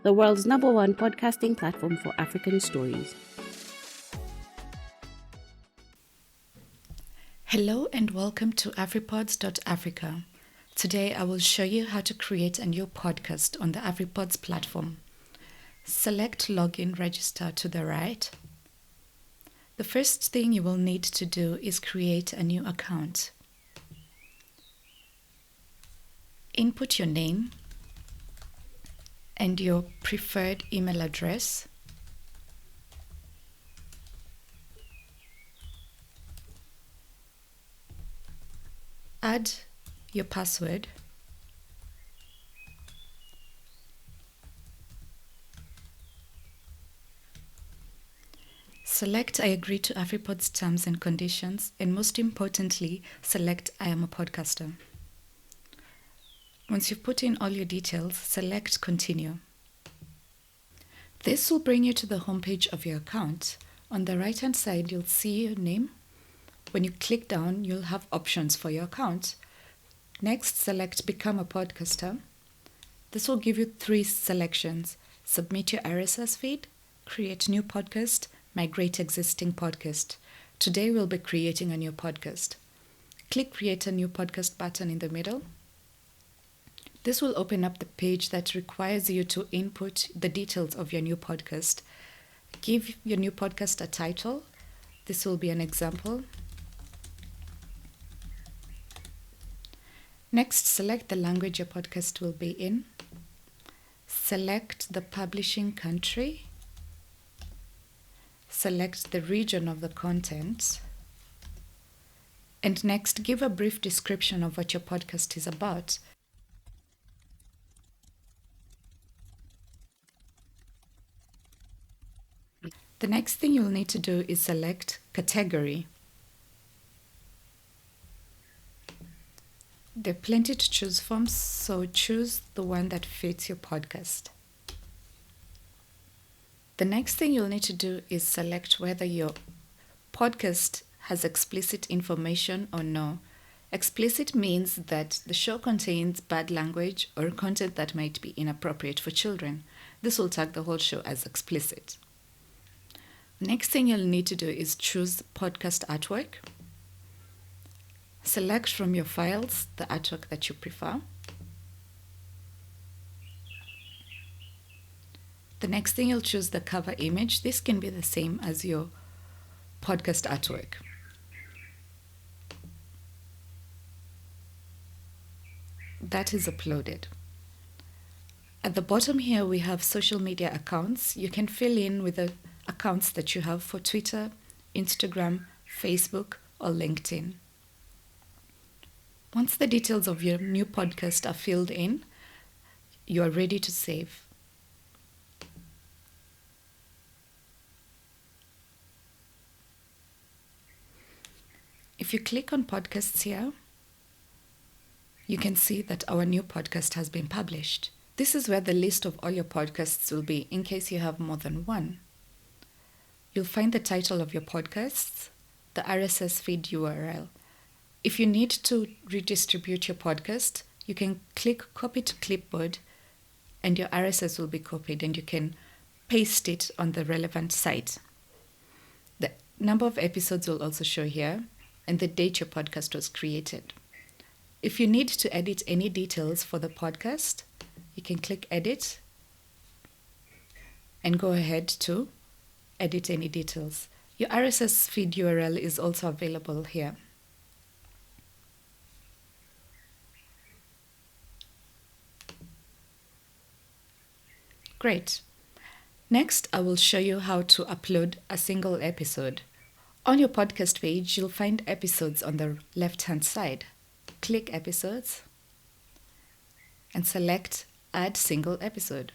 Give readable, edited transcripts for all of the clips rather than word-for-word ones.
the world's #1 podcasting platform for African stories. Hello and welcome to Afripods.Africa. Today I will show you how to create a new podcast on the Afripods platform. Select Login Register to the right. The first thing you will need to do is create a new account. Input your name and your preferred email address. Add your password. Select I agree to Afripods terms and conditions, and most importantly, select I am a podcaster. Once you've put in all your details, select continue. This will bring you to the homepage of your account. On the right hand side, you'll see your name. When you click down, you'll have options for your account. Next, select Become a Podcaster. This will give you 3 selections: submit your RSS feed, create new podcast, migrate existing podcast. Today we'll be creating a new podcast. Click Create a New Podcast button in the middle. This will open up the page that requires you to input the details of your new podcast. Give your new podcast a title. This will be an example. Next, select the language your podcast will be in. Select the publishing country. Select the region of the content. And next, give a brief description of what your podcast is about. The next thing you'll need to do is select category. There are plenty to choose from, so choose the one that fits your podcast. The next thing you'll need to do is select whether your podcast has explicit information or no. Explicit means that the show contains bad language or content that might be inappropriate for children. This will tag the whole show as explicit. Next thing you'll need to do is choose podcast artwork. Select from your files the artwork that you prefer. The next thing you'll choose the cover image. This can be the same as your podcast artwork. That is uploaded. At the bottom here we have social media accounts. You can fill in with the accounts that you have for Twitter, Instagram, Facebook, or LinkedIn. Once the details of your new podcast are filled in, you are ready to save. If you click on podcasts here, you can see that our new podcast has been published. This is where the list of all your podcasts will be in case you have more than one. You'll find the title of your podcasts, the RSS feed URL. If you need to redistribute your podcast, you can click Copy to Clipboard and your RSS will be copied and you can paste it on the relevant site. The number of episodes will also show here and the date your podcast was created. If you need to edit any details for the podcast, you can click Edit and go ahead to edit any details. Your RSS feed URL is also available here. Great. Next, I will show you how to upload a single episode. On your podcast page, you'll find episodes on the left-hand side. Click Episodes and select Add Single Episode.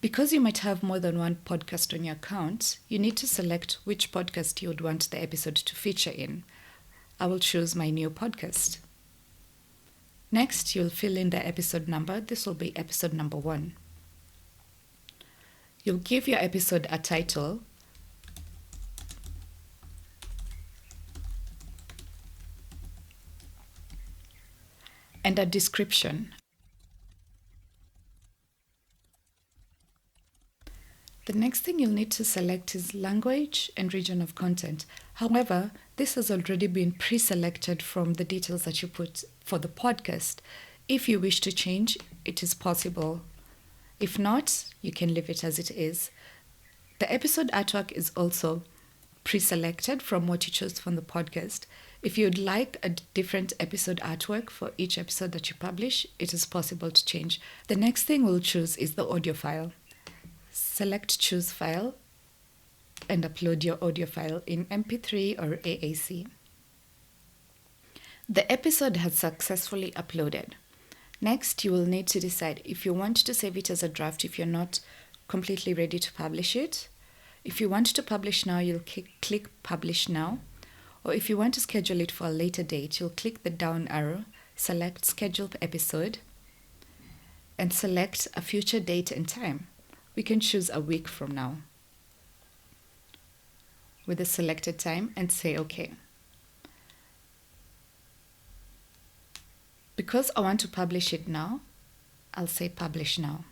Because you might have more than one podcast on your account, you need to select which podcast you would want the episode to feature in. I will choose my new podcast. Next, you'll fill in the episode number. This will be episode number 1. You'll give your episode a title. And a description. The next thing you'll need to select is language and region of content. However, this has already been pre-selected from the details that you put for the podcast. If you wish to change, it is possible. If not, you can leave it as it is. The episode artwork is also pre-selected from what you chose from the podcast. If you'd like a different episode artwork for each episode that you publish, it is possible to change. The next thing we'll choose is the audio file. Select Choose File and upload your audio file in MP3 or AAC. The episode has successfully uploaded. Next, you will need to decide if you want to save it as a draft if you're not completely ready to publish it. If you want to publish now, you'll click Publish Now. Or if you want to schedule it for a later date, you'll click the down arrow, select Schedule Episode, and select a future date and time. We can choose a week from now with the selected time and say OK. Because I want to publish it now, I'll say Publish Now.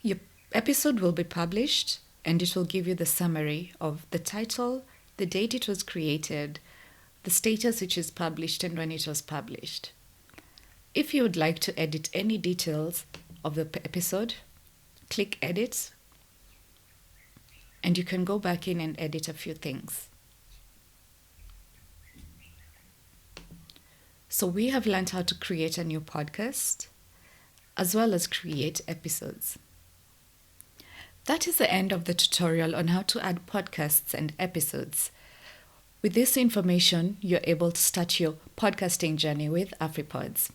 Your episode will be published and it will give you the summary of the title, the date it was created, the status which is published, and when it was published. If you would like to edit any details of the episode, click Edit, and you can go back in and edit a few things. So we have learned how to create a new podcast, as well as create episodes. That is the end of the tutorial on how to add podcasts and episodes. With this information, you're able to start your podcasting journey with Afripods.